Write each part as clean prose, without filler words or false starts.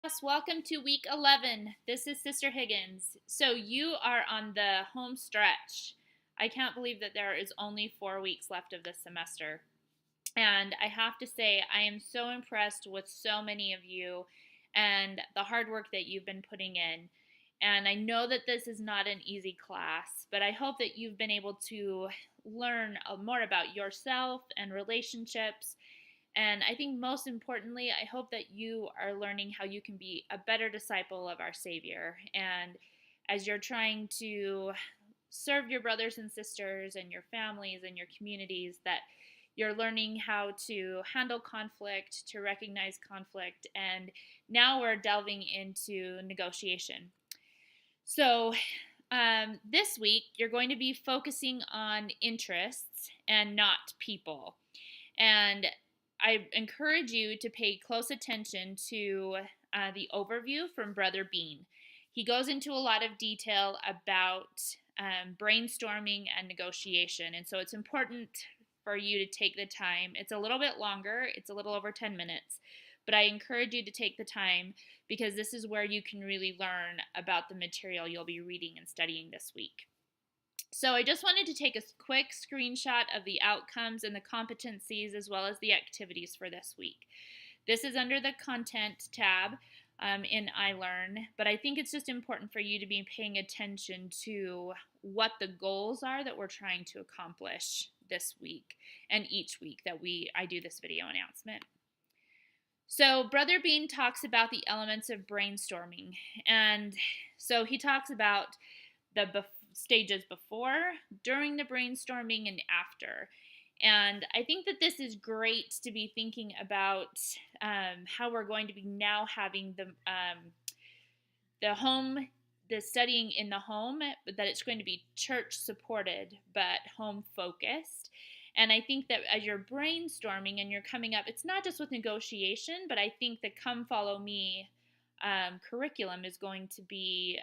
Yes, welcome to week 11. This is Sister Higgins. So you are on the home stretch. I can't believe that there is only 4 weeks left of this semester. And I have to say, I am so impressed with so many of you and the hard work that you've been putting in. And I know that this is not an easy class, but I hope that you've been able to learn more about yourself and relationships. And I think most importantly, I hope that you are learning how you can be a better disciple of our Savior. And as you're trying to serve your brothers and sisters and your families and your communities, that you're learning how to handle conflict, to recognize conflict, and now we're delving into negotiation. So, this week, you're going to be focusing on interests and not people. And I encourage you to pay close attention to the overview from Brother Bean. He goes into a lot of detail about brainstorming and negotiation. And so it's important for you to take the time. It's a little bit longer, it's a little over 10 minutes, but I encourage you to take the time because this is where you can really learn about the material you'll be reading and studying this week. So I just wanted to take a quick screenshot of the outcomes and the competencies as well as the activities for this week. This is under the content tab in iLearn, but I think it's just important for you to be paying attention to what the goals are that we're trying to accomplish this week and each week that I do this video announcement. So Brother Bean talks about the elements of brainstorming, and so he talks about the stages before, during the brainstorming, and after. And I think that this is great to be thinking about how we're going to be now having the studying in the home, but that it's going to be church supported but home focused. And I think that as you're brainstorming and you're coming up, it's not just with negotiation, but I think the Come Follow Me curriculum is going to be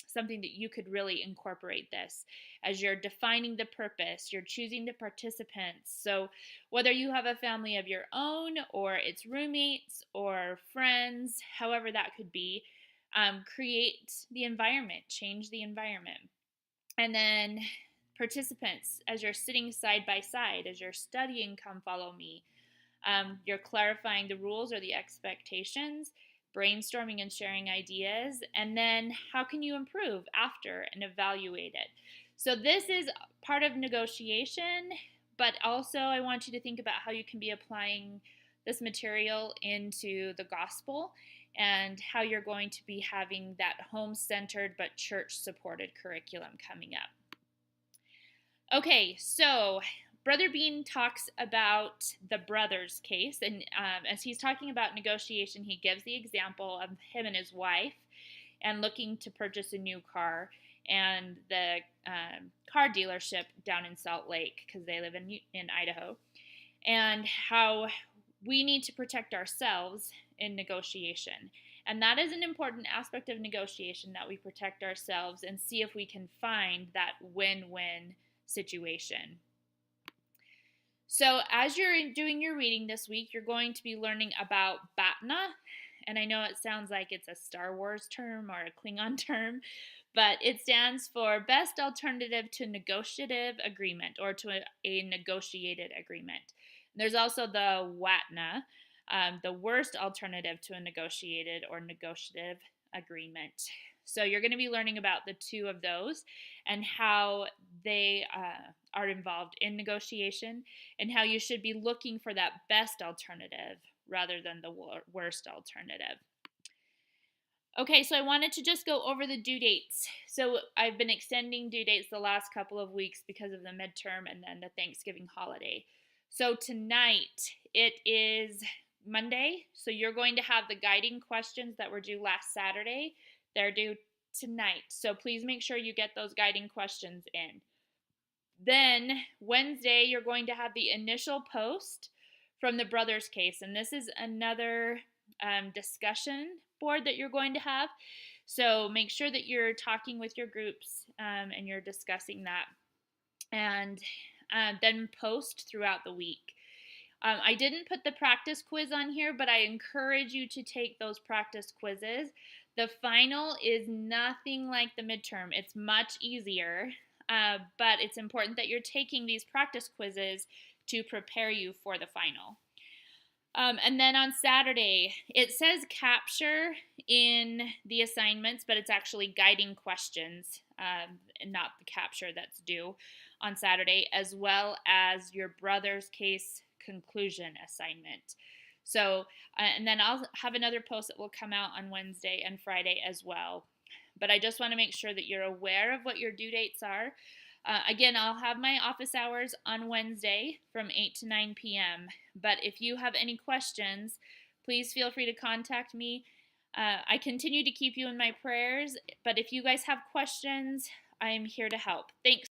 something that you could really incorporate this as you're defining the purpose, you're choosing the participants. So whether you have a family of your own or it's roommates or friends, however that could be, create the environment, change the environment. And then participants, as you're sitting side by side, as you're studying Come Follow Me, you're clarifying the rules or the expectations, brainstorming and sharing ideas, and then how can you improve after and evaluate it. So this is part of negotiation, but also I want you to think about how you can be applying this material into the gospel and how you're going to be having that home-centered but church-supported curriculum coming up. Okay, so Brother Bean talks about the brothers case, and as he's talking about negotiation, he gives the example of him and his wife and looking to purchase a new car and the car dealership down in Salt Lake because they live in Idaho, and how we need to protect ourselves in negotiation. And that is an important aspect of negotiation, that we protect ourselves and see if we can find that win-win situation. So as you're doing your reading this week, you're going to be learning about BATNA. And I know it sounds like it's a Star Wars term or a Klingon term, but it stands for Best Alternative to Negotiative Agreement, or to a negotiated agreement. And there's also the WATNA, the Worst Alternative to a Negotiated or Negotiative Agreement. So you're going to be learning about the two of those and how they are involved in negotiation and how you should be looking for that best alternative rather than the worst alternative. Okay, so I wanted to just go over the due dates. So I've been extending due dates the last couple of weeks because of the midterm and then the Thanksgiving holiday. So tonight, it is Monday, so you're going to have the guiding questions that were due last Saturday. They're due tonight, so please make sure you get those guiding questions in. Then Wednesday, you're going to have the initial post from the brothers case, and this is another discussion board that you're going to have. So make sure that you're talking with your groups and you're discussing that, and then post throughout the week. I didn't put the practice quiz on here, but I encourage you to take those practice quizzes. The final is nothing like the midterm, it's much easier, but it's important that you're taking these practice quizzes to prepare you for the final. And then on Saturday, it says capture in the assignments, but it's actually guiding questions, and not the capture that's due on Saturday, as well as your brother's case conclusion assignment. So, and then I'll have another post that will come out on Wednesday and Friday as well. But I just want to make sure that you're aware of what your due dates are. Again, I'll have my office hours on Wednesday from 8 to 9 p.m. But if you have any questions, please feel free to contact me. I continue to keep you in my prayers, but if you guys have questions, I am here to help. Thanks.